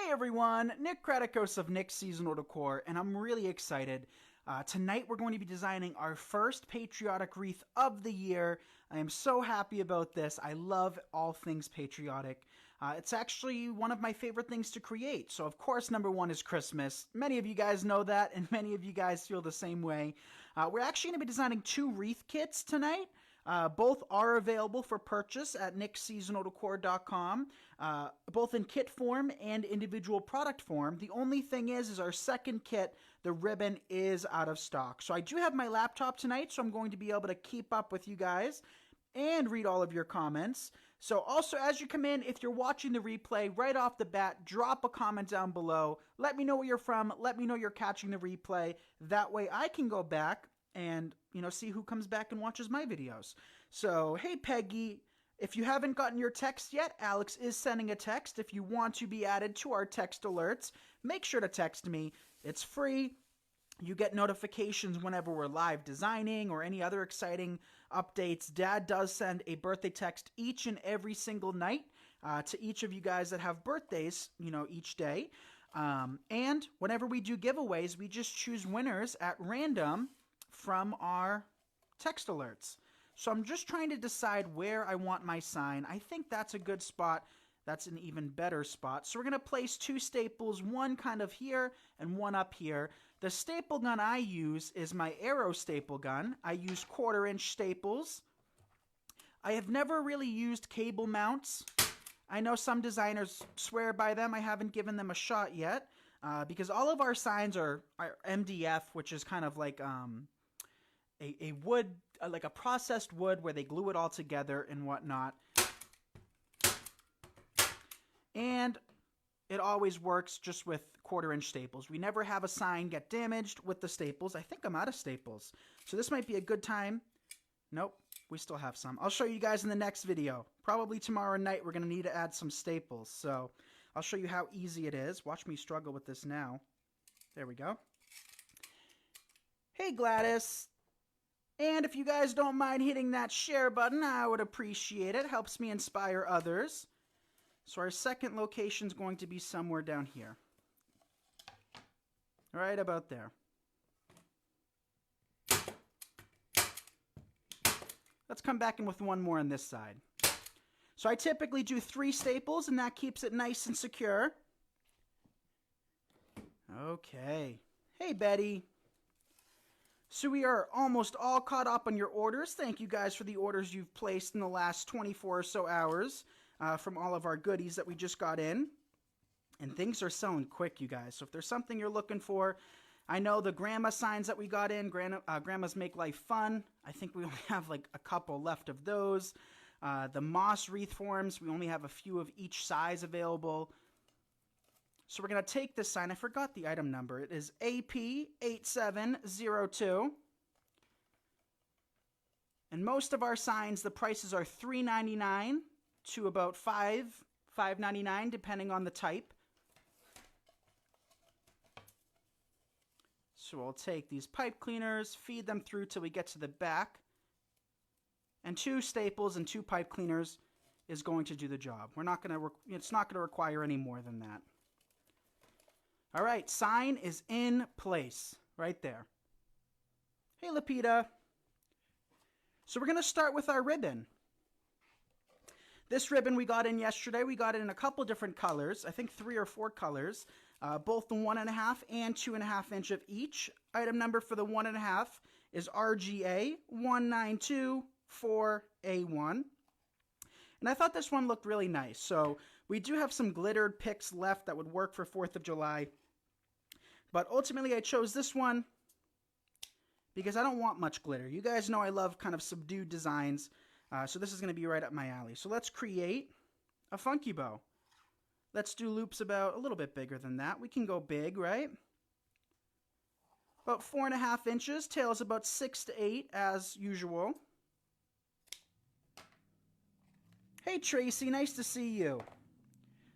Hey everyone, Nick Kratikos of Nick's Seasonal Decor, and I'm really excited. Tonight we're going to be designing our first patriotic wreath of the year. I am so happy about this. I love all things patriotic. It's actually one of my favorite things to create. So of course number one is Christmas. Many of you guys know that, and many of you guys feel the same way. We're actually going to be designing two wreath kits tonight. Both are available for purchase at nicksseasonaldecor.com, both in kit form and individual product form. The only thing is our second kit, the ribbon, is out of stock. So I do have my laptop tonight, so I'm going to be able to keep up with you guys and read all of your comments. So also, as you come in, if you're watching the replay, right off the bat, drop a comment down below. Let me know where you're from. Let me know you're catching the replay. That way I can go back and, see who comes back and watches my videos. So, hey Peggy, if you haven't gotten your text yet, Alex is sending a text. If you want to be added to our text alerts, make sure to text me. It's free. You get notifications whenever we're live designing or any other exciting updates. Dad does send a birthday text each and every single night to each of you guys that have birthdays, each day. And whenever we do giveaways, we just choose winners at random from our text alerts. So I'm just trying to decide where I want my sign. I think that's a good spot. That's an even better spot. So we're going to place two staples, one kind of here and one up here. The staple gun I use is my Arrow staple gun. I use 1/4-inch staples. I have never really used cable mounts. I know some designers swear by them. I haven't given them a shot yet because all of our signs are MDF, which is kind of like a wood, like a processed wood where they glue it all together and whatnot. And it always works just with 1/4-inch staples. We never have a sign get damaged with the staples. I think I'm out of staples. So this might be a good time. Nope, we still have some. I'll show you guys in the next video. Probably tomorrow night we're going to need to add some staples. So I'll show you how easy it is. Watch me struggle with this now. There we go. Hey Gladys. And if you guys don't mind hitting that share button, I would appreciate it. Helps me inspire others. So our second location is going to be somewhere down here. Right about there. Let's come back in with one more on this side. So I typically do 3 staples, and that keeps it nice and secure. Okay. Hey, Betty. So we are almost all caught up on your orders. Thank you guys for the orders you've placed in the last 24 or so hours from all of our goodies that we just got in. And things are selling quick, you guys. So if there's something you're looking for, I know the grandma signs that we got in, Grandmas Make Life Fun. I think we only have like a couple left of those. The moss wreath forms, we only have a few of each size available. So we're going to take this sign. I forgot the item number. It is AP8702. And most of our signs, the prices are $3.99 to about $5.99, depending on the type. So we'll take these pipe cleaners, feed them through till we get to the back. And 2 staples and 2 pipe cleaners is going to do the job. It's not going to require any more than that. All right, sign is in place right there. Hey, Lapita. So we're going to start with our ribbon. This ribbon we got in yesterday. We got it in a couple different colors. I think 3 or 4 colors. Both the 1.5 and 2.5 inch of each. Item number for the 1.5 is RGA 1924A1. And I thought this one looked really nice. So we do have some glittered picks left that would work for 4th of July. But ultimately I chose this one because I don't want much glitter. You guys know I love kind of subdued designs. So this is going to be right up my alley. So let's create a funky bow. Let's do loops about a little bit bigger than that. We can go big, right? About 4.5 inches. Tails about 6 to 8 as usual. Hey Tracy, nice to see you.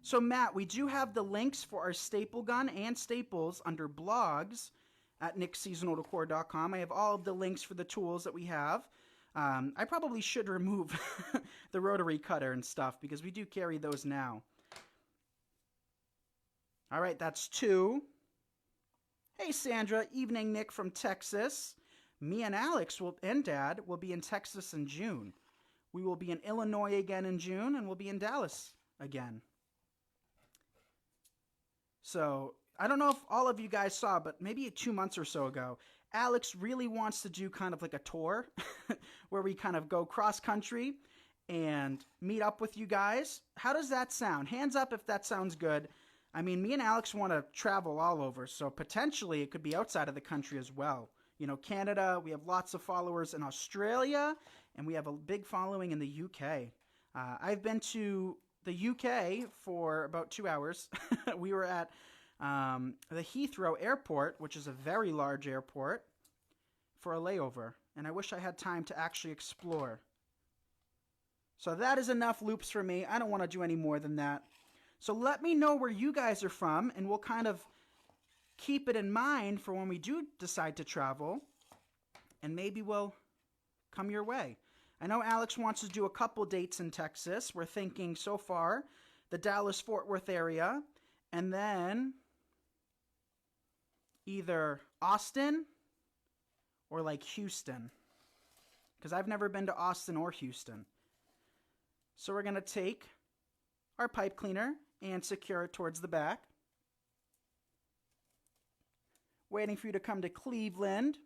So Matt, we do have the links for our staple gun and staples under blogs at nicksseasonaldecor.com. I have all of the links for the tools that we have. I probably should remove the rotary cutter and stuff because we do carry those now. All right, that's 2. Hey, Sandra. Evening, Nick from Texas. Me and Alex and Dad will be in Texas in June. We will be in Illinois again in June, and we'll be in Dallas again. So I don't know if all of you guys saw, but maybe 2 months or so ago, Alex really wants to do kind of like a tour where we kind of go cross country and meet up with you guys. How does that sound? Hands up if that sounds good. I mean, me and Alex want to travel all over, so potentially it could be outside of the country as well. You know, Canada, we have lots of followers in Australia, and we have a big following in the UK. I've been to the UK for about 2 hours. We were at the Heathrow Airport, which is a very large airport, for a layover, and I wish I had time to actually explore. So that is enough loops for me. I don't want to do any more than that. So let me know where you guys are from, and we'll kind of keep it in mind for when we do decide to travel, and maybe we'll come your way. I know Alex wants to do a couple dates in Texas. We're thinking so far the Dallas-Fort Worth area, and then either Austin or like Houston, because I've never been to Austin or Houston. So we're going to take our pipe cleaner and secure it towards the back. Waiting for you to come to Cleveland.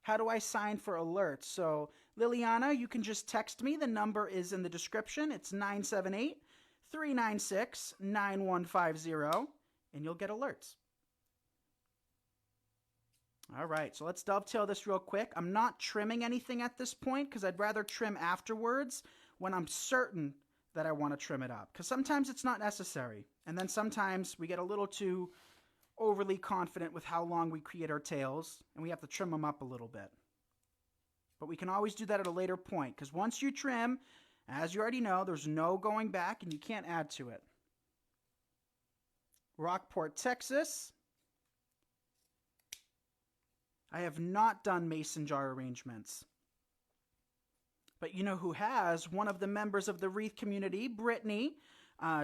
How do I sign for alerts? So Liliana, you can just text me. The number is in the description. It's 978-396-9150, and you'll get alerts. All right, so let's dovetail this real quick. I'm not trimming anything at this point because I'd rather trim afterwards when I'm certain that I want to trim it up. Because sometimes it's not necessary. And then sometimes we get a little too overly confident with how long we create our tails, and we have to trim them up a little bit. But we can always do that at a later point, because once you trim, as you already know, there's no going back and you can't add to it. Rockport, Texas. I have not done mason jar arrangements. But you know who has? One of the members of the wreath community, Brittany.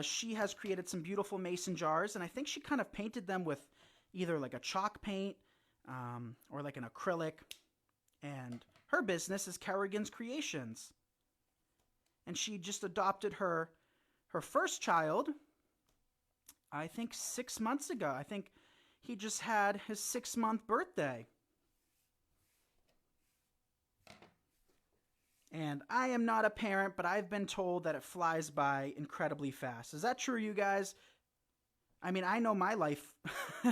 She has created some beautiful mason jars, and I think she kind of painted them with either like a chalk paint or like an acrylic. And her business is Kerrigan's Creations. And she just adopted her first child, I think 6 months ago. I think he just had his 6-month birthday. And I am not a parent, but I've been told that it flies by incredibly fast. Is that true, you guys? I mean, I know my life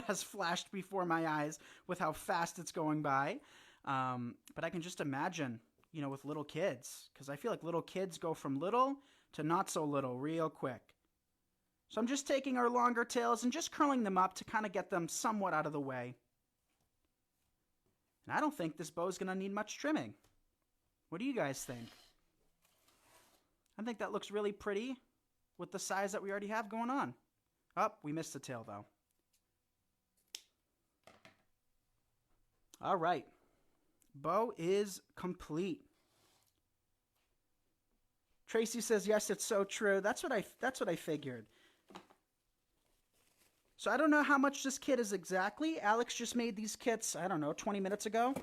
has flashed before my eyes with how fast it's going by. But I can just imagine, you know, with little kids. Because I feel like little kids go from little to not so little real quick. So I'm just taking our longer tails and just curling them up to kind of get them somewhat out of the way. And I don't think this bow is going to need much trimming. What do you guys think? I think that looks really pretty with the size that we already have going on. Oh, we missed the tail though. All right. Bow is complete. Tracy says, yes, it's so true. That's what I figured. So I don't know how much this kit is exactly. Alex just made these kits, I don't know, 20 minutes ago.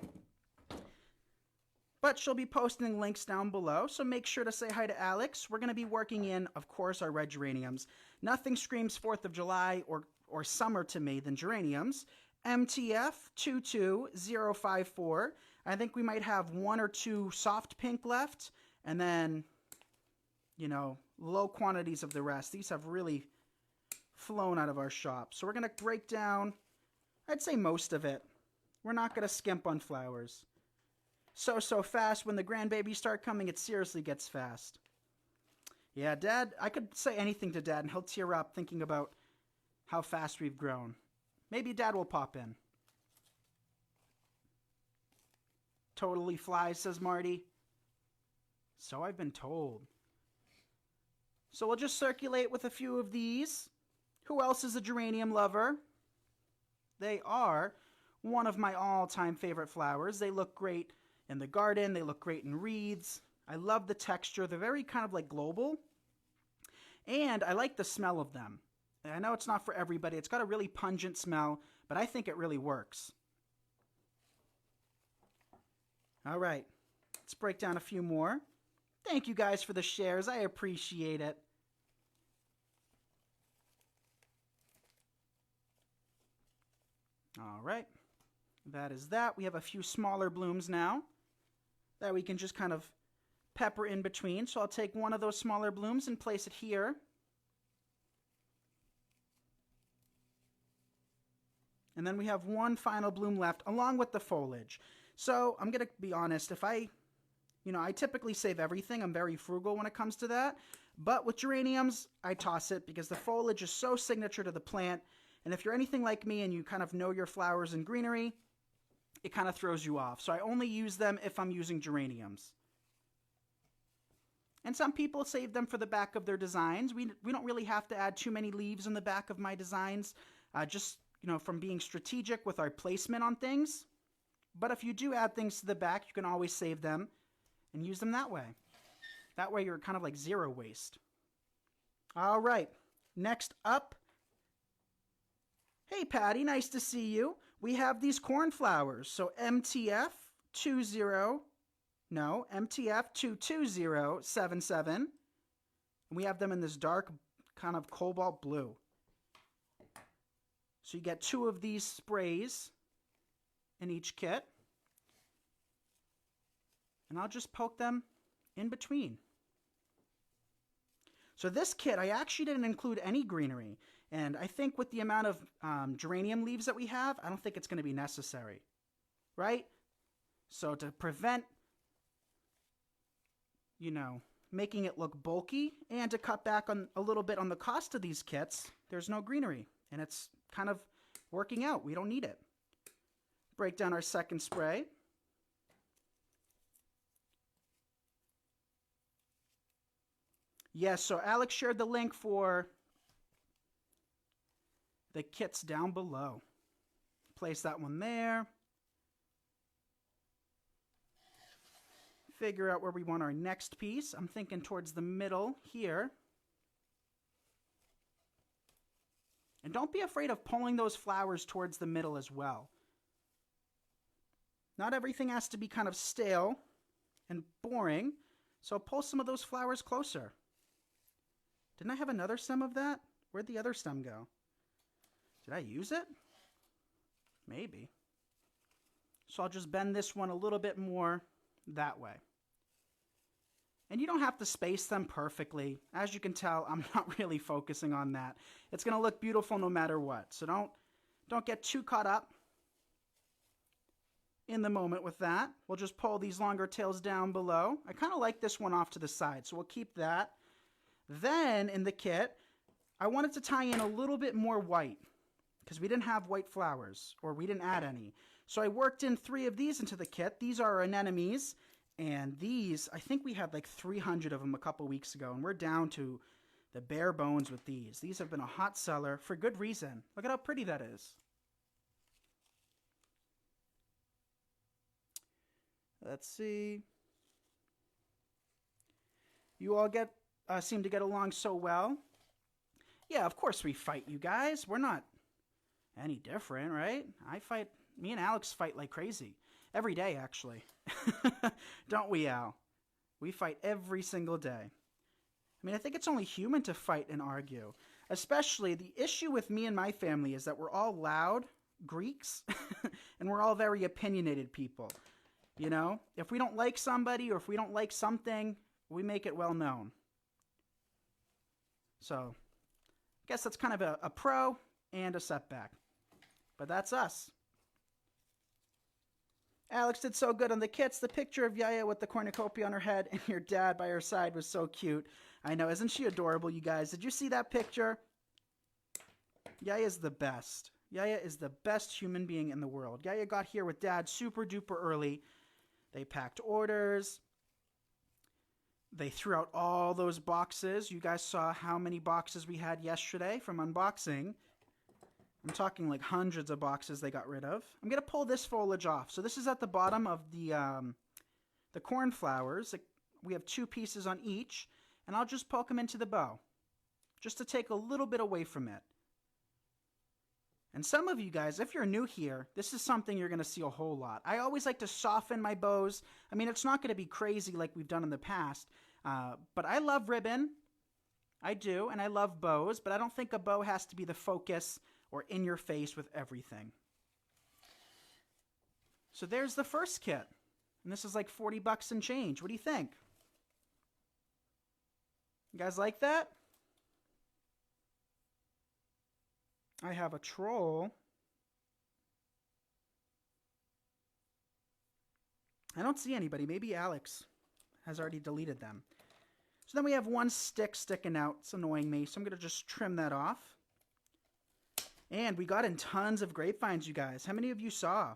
But she'll be posting links down below, so make sure to say hi to Alex. We're going to be working in, of course, our red geraniums. Nothing screams 4th of July or summer to me than geraniums. MTF 22054. I think we might have 1 or 2 soft pink left, and then, you know, low quantities of the rest. These have really flown out of our shop. So we're going to break down, I'd say most of it. We're not going to skimp on flowers. So fast. When the grandbabies start coming, it seriously gets fast. Yeah, Dad, I could say anything to Dad and he'll tear up thinking about how fast we've grown. Maybe Dad will pop in. Totally flies, says Marty. So I've been told. So we'll just circulate with a few of these. Who else is a geranium lover? They are one of my all-time favorite flowers. They look great in the garden. They look great in wreaths. I love the texture. They're very kind of like global. And I like the smell of them. I know it's not for everybody. It's got a really pungent smell, but I think it really works. All right, let's break down a few more. Thank you guys for the shares. I appreciate it. All right, that is that. We have a few smaller blooms now that we can just kind of pepper in between. So I'll take one of those smaller blooms and place it here. And then we have one final bloom left along with the foliage. So I'm going to be honest, if I typically save everything. I'm very frugal when it comes to that. But with geraniums, I toss it because the foliage is so signature to the plant. And if you're anything like me and you kind of know your flowers and greenery, it kind of throws you off. So I only use them if I'm using geraniums. And some people save them for the back of their designs. We don't really have to add too many leaves in the back of my designs, just from being strategic with our placement on things. But if you do add things to the back, you can always save them and use them that way. That way you're kind of like zero waste. All right, next up. Hey Patty, nice to see you. We have these cornflowers. So MTF22077. And we have them in this dark kind of cobalt blue. So you get 2 of these sprays in each kit. And I'll just poke them in between. So this kit, I actually didn't include any greenery. And I think with the amount of geranium leaves that we have, I don't think it's going to be necessary. Right? So to prevent, making it look bulky and to cut back on a little bit on the cost of these kits, there's no greenery. And it's kind of working out. We don't need it. Break down our second spray. Yes, so Alex shared the link for the kits down below. Place that one there. Figure out where we want our next piece. I'm thinking towards the middle here. And don't be afraid of pulling those flowers towards the middle as well. Not everything has to be kind of stale and boring, so pull some of those flowers closer. Didn't I have another stem of that? Where'd the other stem go? Did I use it? Maybe. So I'll just bend this one a little bit more that way. And you don't have to space them perfectly. As you can tell, I'm not really focusing on that. It's going to look beautiful no matter what. So don't get too caught up in the moment with that. We'll just pull these longer tails down below. I kind of like this one off to the side, so we'll keep that. Then in the kit, I wanted to tie in a little bit more white because we didn't have white flowers, or we didn't add any. So I worked in 3 of these into the kit. These are our anemones, and these, I think we had like 300 of them a couple weeks ago, and we're down to the bare bones with these. These have been a hot seller for good reason. Look at how pretty that is. Let's see. You all seem to get along so well. Yeah, of course we fight, you guys. We're not any different, right? Me and Alex fight like crazy. Every day, actually. Don't we, Al? We fight every single day. I mean, I think it's only human to fight and argue. Especially, the issue with me and my family is that we're all loud Greeks, and we're all very opinionated people. If we don't like somebody or if we don't like something, we make it well known. So, I guess that's kind of a pro and a setback. But that's us. Alex did so good on the kits. The picture of Yaya with the cornucopia on her head and your dad by her side was so cute. I know, isn't she adorable, you guys? Did you see that picture? Yaya's the best. Yaya is the best human being in the world. Yaya got here with Dad super duper early. They packed orders. They threw out all those boxes. You guys saw how many boxes we had yesterday from unboxing. I'm talking like hundreds of boxes they got rid of. I'm going to pull this foliage off. So this is at the bottom of the cornflowers. We have 2 pieces on each. And I'll just poke them into the bow. just to take a little bit away from it. And some of you guys, if you're new here, this is something you're going to see a whole lot. I always like to soften my bows. I mean, it's not going to be crazy like we've done in the past, but I love ribbon. I do, and I love bows, but I don't think a bow has to be the focus or in your face with everything. So there's the first kit, and this is like 40 bucks and change. What do you think? You guys like that? I have a troll. I don't see anybody. Maybe Alex has already deleted them. So then we have one stick sticking out. It's annoying me, so I'm going to just trim that off. And we got in tons of grapevines, you guys. How many of you saw?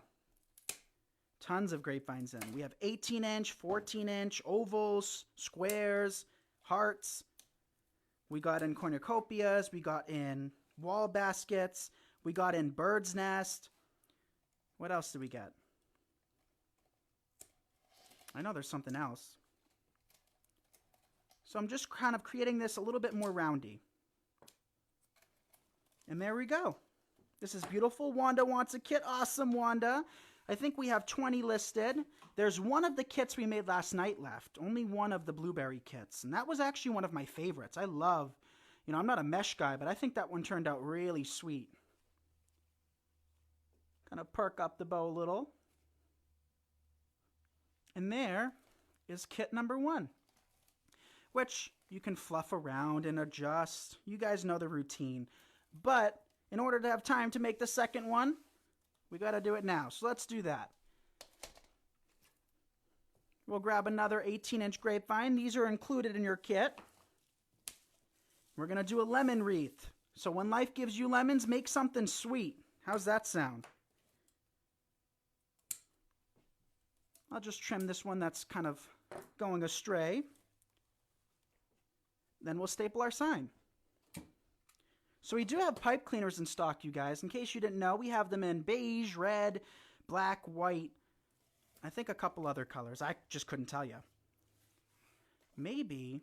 Tons of grapevines in. We have 18-inch, 14-inch, ovals, squares, hearts. We got in cornucopias. We got in wall baskets. We got in bird's nest. What else did we get? I know there's something else. So I'm just kind of creating this a little bit more roundy. And there we go. This is beautiful. Wanda wants a kit. Awesome, Wanda. I think we have 20 listed. There's one of the kits we made last night left. Only one of the blueberry kits. And that was actually one of my favorites. I love, I'm not a mesh guy, but I think that one turned out really sweet. Kind of perk up the bow a little. And there is kit number 1, which you can fluff around and adjust. You guys know the routine. But in order to have time to make the second one, we got to do it now. So let's do that. We'll grab another 18-inch grapevine. These are included in your kit. We're going to do a lemon wreath. So when life gives you lemons, make something sweet. How's that sound? I'll just trim this one that's kind of going astray. Then we'll staple our sign. So we do have pipe cleaners in stock, you guys. In case you didn't know, we have them in beige, red, black, white. I think a couple other colors. I just couldn't tell you. Maybe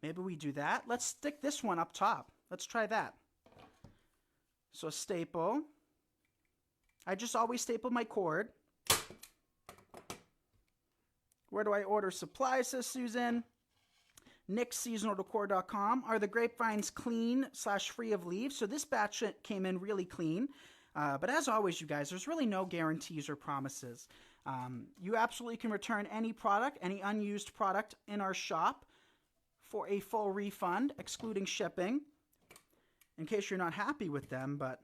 we do that. Let's stick this one up top. Let's try that. So staple. I just always staple my cord. Where do I order supplies, says Susan? NickSeasonalDecor.com. Are the grapevines clean/free of leaves? So this batch came in really clean. But as always, you guys, there's really no guarantees or promises. You absolutely can return any product, any unused product in our shop for a full refund, excluding shipping, in case you're not happy with them. But,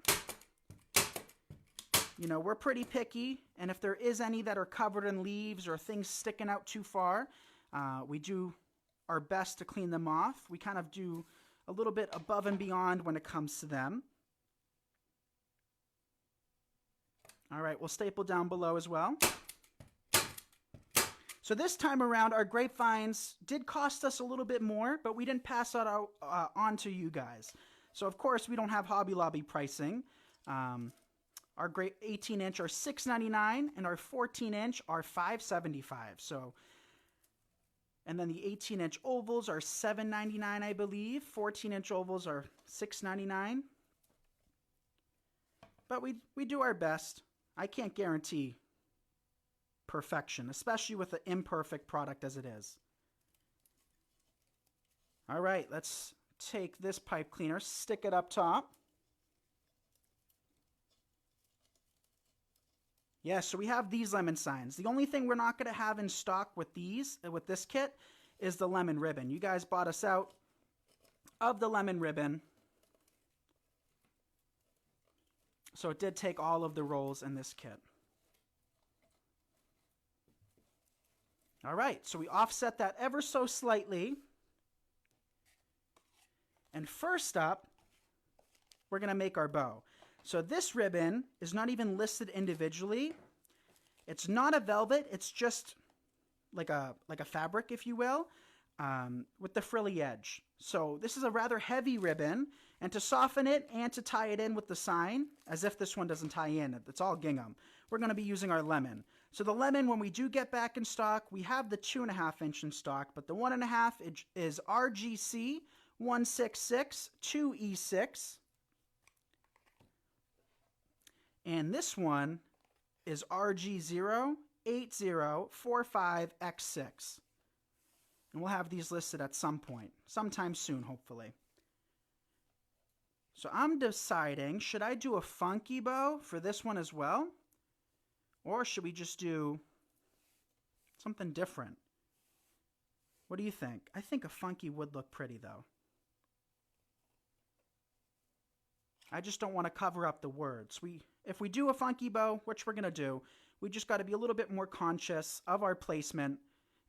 we're pretty picky. And if there is any that are covered in leaves or things sticking out too far, we do our best to clean them off. We kind of do a little bit above and beyond when it comes to them. All right, we'll staple down below as well. So this time around, our grapevines did cost us a little bit more, but we didn't pass that out, on to you guys. So of course, we don't have Hobby Lobby pricing. Our 18-inch are $6.99, and our 14-inch are $5.75. So, and then the 18-inch ovals are $7.99, I believe. 14-inch ovals are $6.99. But we do our best. I can't guarantee perfection, especially with an imperfect product as it is. All right, let's take this pipe cleaner, stick it up top. Yeah, so we have these lemon signs. The only thing we're not going to have in stock with this kit, is the lemon ribbon. You guys bought us out of the lemon ribbon. So it did take all of the rolls in this kit. All right, so we offset that ever so slightly. And first up, we're going to make our bow. So this ribbon is not even listed individually. It's not a velvet. It's just like a fabric, if you will, with the frilly edge. So this is a rather heavy ribbon. And to soften it and to tie it in with the sign, as if this one doesn't tie in, it's all gingham, we're going to be using our lemon. So the lemon, when we do get back in stock, we have the 2.5 inch in stock, but the 1.5 inch is RGC 166 2E6. And this one is RG08045X6. And we'll have these listed at some point, sometime soon, hopefully. So I'm deciding, should I do a funky bow for this one as well? Or should we just do something different? What do you think? I think a funky would look pretty, though. I just don't want to cover up the words. If we do a funky bow, which we're going to do, we just got to be a little bit more conscious of our placement,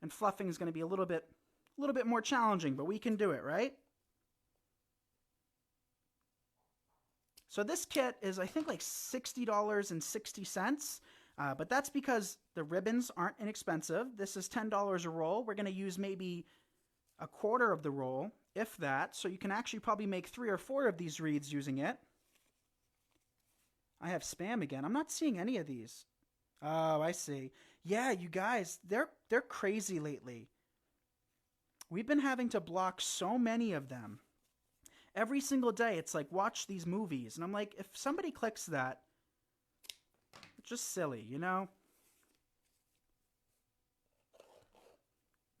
and fluffing is going to be a little bit more challenging, but we can do it, right? So this kit is, I think, like $60.60, but that's because the ribbons aren't inexpensive. This is $10 a roll. We're going to use maybe a quarter of the roll, if that, so you can actually probably make 3 or 4 of these wreaths using it. I have spam again. I'm not seeing any of these. Oh, I see. Yeah, you guys, they're crazy lately. We've been having to block so many of them. Every single day, it's like, watch these movies. And I'm like, if somebody clicks that, it's just silly, you know?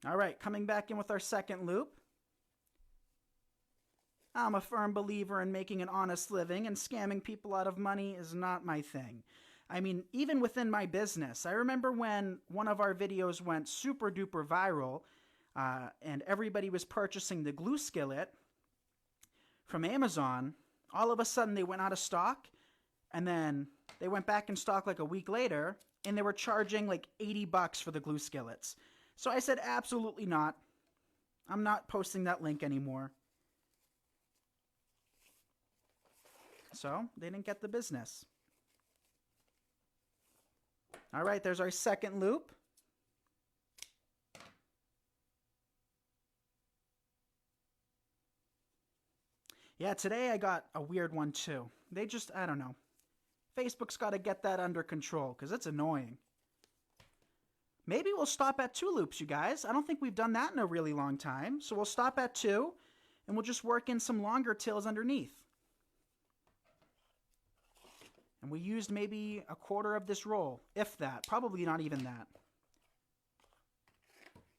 All right, coming back in with our second loop. I'm a firm believer in making an honest living, and scamming people out of money is not my thing. I mean, even within my business, I remember when one of our videos went super duper viral, and everybody was purchasing the glue skillet from Amazon. All of a sudden they went out of stock, and then they went back in stock like a week later, and they were charging like $80 for the glue skillets. So I said, absolutely not. I'm not posting that link anymore. So they didn't get the business. All right, there's our second loop. Yeah, today I got a weird one too. They just, I don't know. Facebook's got to get that under control because it's annoying. Maybe we'll stop at 2 loops, you guys. I don't think we've done that in a really long time. So we'll stop at 2, and we'll just work in some longer tails underneath. And we used maybe a quarter of this roll, if that. Probably not even that.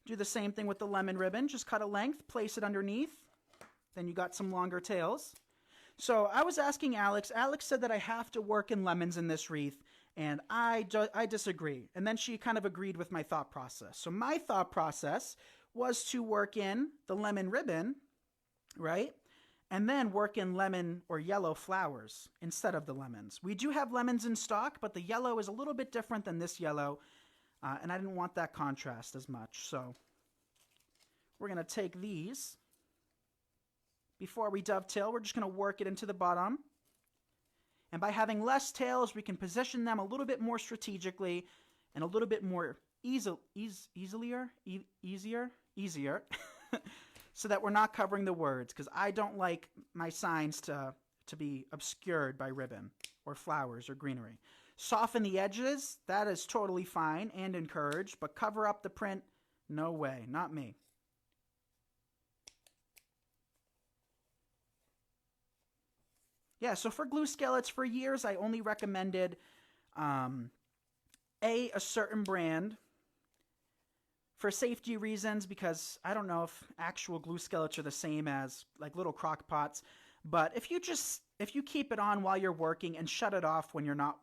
Do the same thing with the lemon ribbon. Just cut a length, place it underneath. Then you got some longer tails. So I was asking Alex. Alex said that I have to work in lemons in this wreath, and I disagree. And then she kind of agreed with my thought process. So my thought process was to work in the lemon ribbon, right? And then work in lemon or yellow flowers instead of the lemons. We do have lemons in stock, but the yellow is a little bit different than this yellow, and I didn't want that contrast as much. So we're going to take these. Before we dovetail, we're just going to work it into the bottom. And by having less tails, we can position them a little bit more strategically and a little bit more easier, so that we're not covering the words, because I don't like my signs to be obscured by ribbon or flowers or greenery. Soften the edges, that is totally fine and encouraged, but cover up the print, no way, not me. Yeah, so for glue skillets, for years, I only recommended a certain brand for safety reasons, because I don't know if actual glue skillets are the same as like little crock pots. But if you keep it on while you're working and shut it off when you're not,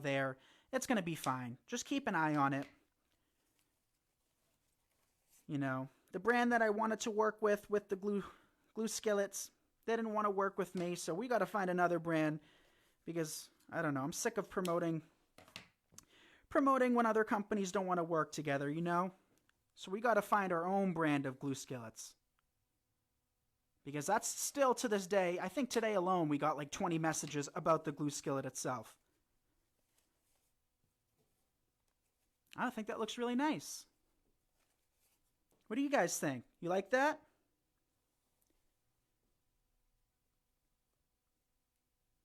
there, it's going to be fine. Just keep an eye on it. The brand that I wanted to work with the glue skillets, they didn't want to work with me, so we got to find another brand, because I don't know, I'm sick of promoting when other companies don't want to work together, So we got to find our own brand of glue skillets, because that's still to this day, I think today alone we got like 20 messages about the glue skillet itself. I think that looks really nice. What do you guys think? You like that?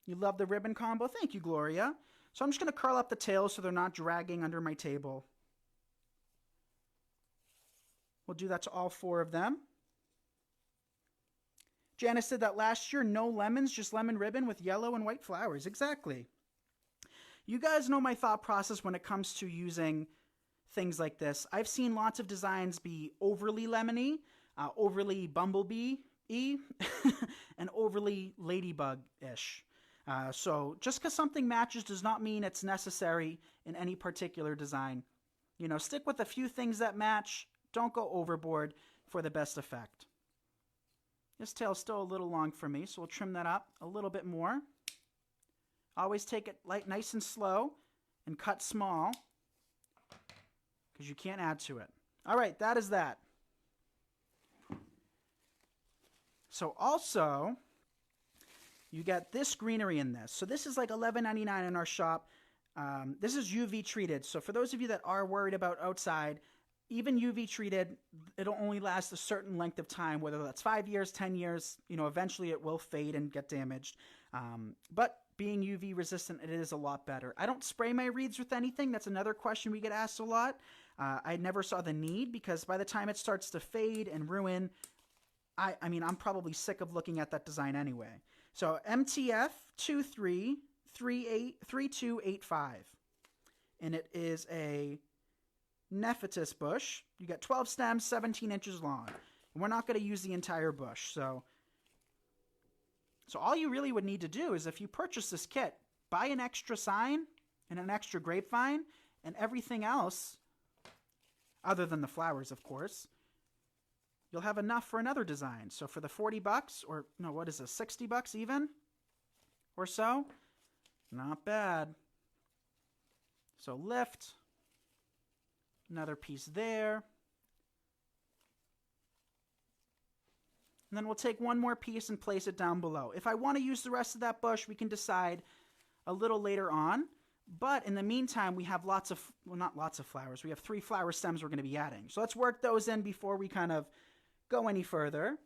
You love the ribbon combo? Thank you, Gloria. So I'm just going to curl up the tails so they're not dragging under my table. We'll do that to all 4 of them. Janice did that last year. No lemons, just lemon ribbon with yellow and white flowers. Exactly. You guys know my thought process when it comes to using things like this. I've seen lots of designs be overly lemony, overly bumblebee-y, and overly ladybug-ish. So just because something matches does not mean it's necessary in any particular design. You know, stick with a few things that match. Don't go overboard for the best effect. This tail's still a little long for me, so we'll trim that up a little bit more. Always take it nice and slow and cut small because you can't add to it. All right, that is that. So also, you get this greenery in this. So this is like $11.99 in our shop. This is UV treated. So for those of you that are worried about outside, even UV treated, it'll only last a certain length of time, whether that's 5 years, 10 years, you know, eventually it will fade and get damaged. But being UV resistant, it is a lot better. I don't spray my wreaths with anything. That's another question we get asked a lot. I never saw the need because by the time it starts to fade and ruin, I mean, I'm probably sick of looking at that design anyway. So MTF 233285. And it is a Nepenthes bush. You got 12 stems, 17 inches long. And we're not going to use the entire bush. So all you really would need to do is if you purchase this kit, buy an extra sign and an extra grapevine and everything else, other than the flowers, of course, you'll have enough for another design. So for the 40 bucks, or no, what is this, 60 bucks even or so? Not bad. So lift, another piece there. And then we'll take one more piece and place it down below. If I want to use the rest of that bush, we can decide a little later on. But in the meantime, we have lots of, well, not lots of flowers. We have 3 flower stems we're going to be adding. So let's work those in before we kind of go any further.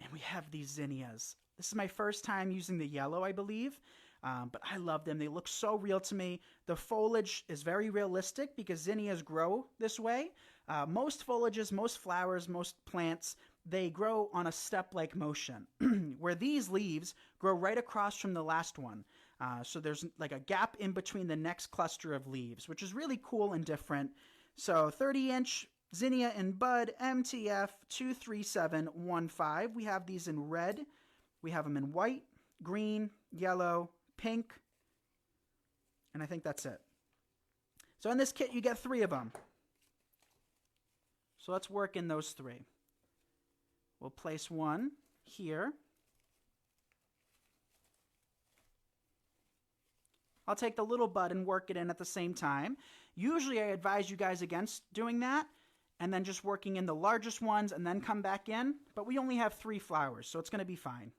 And we have these zinnias. This is my first time using the yellow, I believe. But I love them. They look so real to me. The foliage is very realistic because zinnias grow this way. Most foliages, most flowers, most plants, they grow on a step-like motion, where these leaves grow right across from the last one. So there's like a gap in between the next cluster of leaves, which is really cool and different. So 30-inch zinnia in bud, MTF 23715. We have these in red. We have them in white, green, yellow, pink, and I think that's it. So in this kit, you get 3 of them. So let's work in those 3. We'll place one here. I'll take the little bud and work it in at the same time. Usually I advise you guys against doing that and then just working in the largest ones and then come back in. But we only have 3 flowers, so it's going to be fine.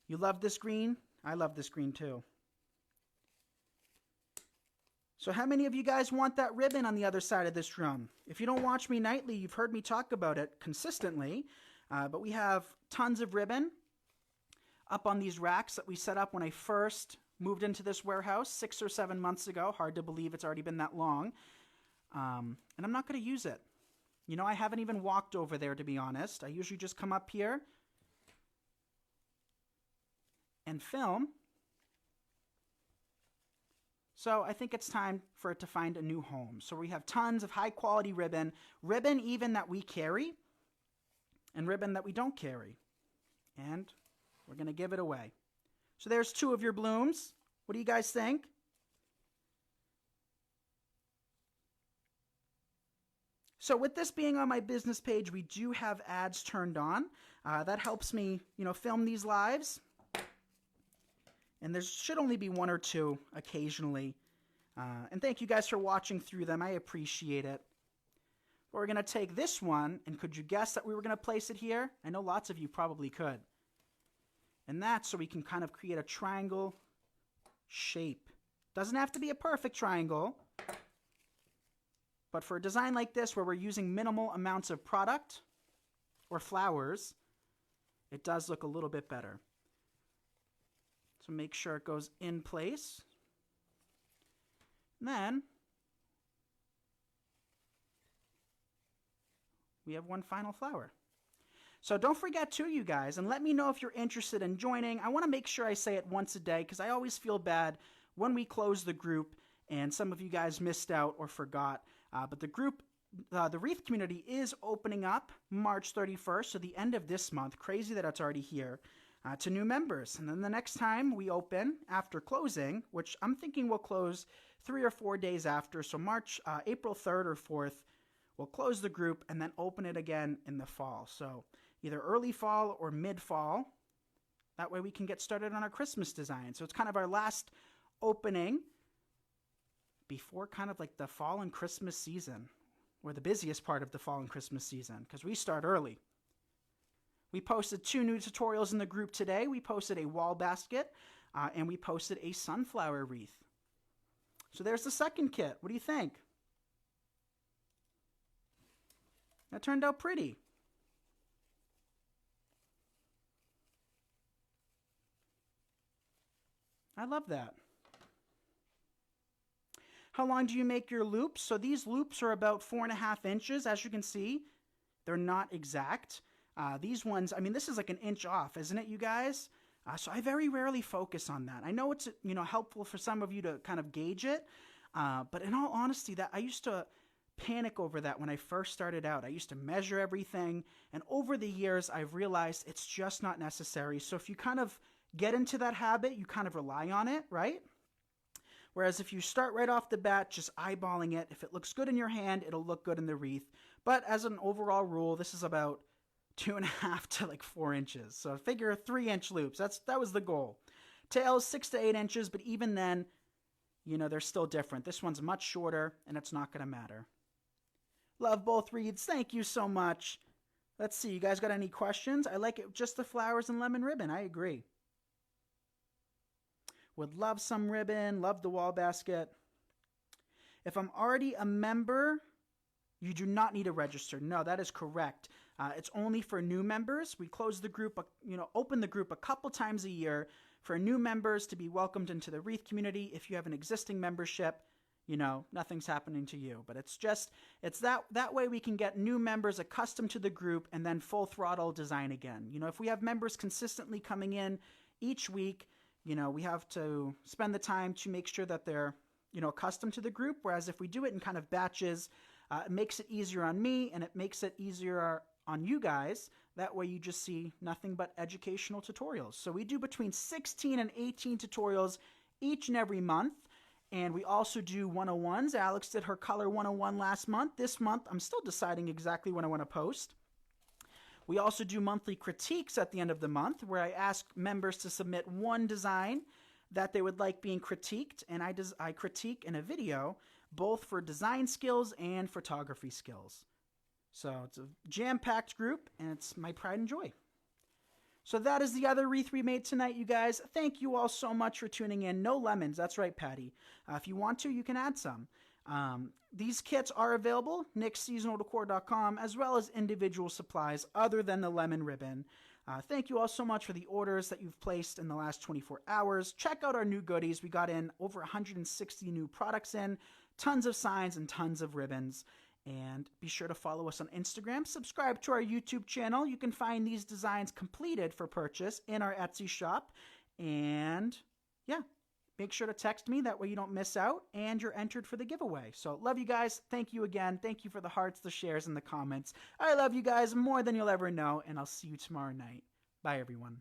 You love this green? I love this green too. So how many of you guys want that ribbon on the other side of this drum? If you don't watch me nightly, you've heard me talk about it consistently. But we have tons of ribbon up on these racks that we set up when I first moved into this warehouse 6 or 7 months ago. Hard to believe it's already been that long. And I'm not going to use it. You know, I haven't even walked over there, to be honest. I usually just come up here and film. So I think it's time for it to find a new home. So we have tons of high quality ribbon even that we carry, and ribbon that we don't carry. And we're going to give it away. So there's 2 of your blooms. What do you guys think? So with this being on my business page, we do have ads turned on. That helps me, you know, film these lives. And there should only be 1 or 2 occasionally. And thank you guys for watching through them. I appreciate it. But we're going to take this one, and could you guess that we were going to place it here? I know lots of you probably could. And that's so we can kind of create a triangle shape. Doesn't have to be a perfect triangle. But for a design like this, where we're using minimal amounts of product or flowers, it does look a little bit better. So make sure it goes in place. And then we have one final flower. So don't forget to, you guys, and let me know if you're interested in joining. I want to make sure I say it once a day because I always feel bad when we close the group and some of you guys missed out or forgot. But the group, the Wreath community is opening up March 31st, so the end of this month. Crazy that it's already here. To new members. And then the next time we open after closing, which I'm thinking we'll close 3 or 4 days after, so April 3rd or 4th, we'll close the group and then open it again in the fall. So either early fall or mid-fall. That way we can get started on our Christmas design. So it's kind of our last opening before kind of like the fall and Christmas season, or the busiest part of the fall and Christmas season, because we start early. We posted 2 new tutorials in the group today. We posted a wall basket and we posted a sunflower wreath. So there's the second kit. What do you think? That turned out pretty. I love that. How long do you make your loops? So these loops are about 4.5 inches. As you can see, they're not exact. These ones, I mean, this is like an inch off, isn't it, you guys? So I very rarely focus on that. I know it's, helpful for some of you to kind of gauge it. But in all honesty, that I used to panic over that when I first started out. I used to measure everything. And over the years, I've realized it's just not necessary. So if you kind of get into that habit, you kind of rely on it, right? Whereas if you start right off the bat, just eyeballing it, if it looks good in your hand, it'll look good in the wreath. But as an overall rule, this is about 2.5 to like 4 inches. So figure 3-inch loops. That was the goal. Tails 6 to 8 inches, but even then, they're still different. This one's much shorter, and it's not going to matter. Love both wreaths. Thank you so much. Let's see. You guys got any questions? I like it just the flowers and lemon ribbon. I agree. Would love some ribbon. Love the wall basket. If I'm already a member, you do not need to register. No, that is correct. It's only for new members. We close the group, open the group a couple times a year for new members to be welcomed into the Wreath community. If you have an existing membership, nothing's happening to you. But it's that way we can get new members accustomed to the group and then full throttle design again. If we have members consistently coming in each week, we have to spend the time to make sure that they're, accustomed to the group. Whereas if we do it in kind of batches, it makes it easier on me and it makes it easier on you guys. That way you just see nothing but educational tutorials. So we do between 16 and 18 tutorials each and every month. And we also do 101s. Alex did her color 101 last month. This month, I'm still deciding exactly when I want to post. We also do monthly critiques at the end of the month where I ask members to submit one design that they would like being critiqued. And I critique in a video, both for design skills and photography skills. So it's a jam-packed group, and it's my pride and joy. So that is the other wreath we made tonight, you guys. Thank you all so much for tuning in. No lemons. That's right, Patty. If you want to, you can add some. These kits are available, nicksseasonaldecor.com, as well as individual supplies other than the lemon ribbon. Thank you all so much for the orders that you've placed in the last 24 hours. Check out our new goodies. We got in over 160 new products in, tons of signs and tons of ribbons. And be sure to follow us on Instagram. Subscribe to our YouTube channel. You can find these designs completed for purchase in our Etsy shop. And yeah, make sure to text me. That way you don't miss out and you're entered for the giveaway. So love you guys. Thank you again. Thank you for the hearts, the shares, and the comments. I love you guys more than you'll ever know. And I'll see you tomorrow night. Bye, everyone.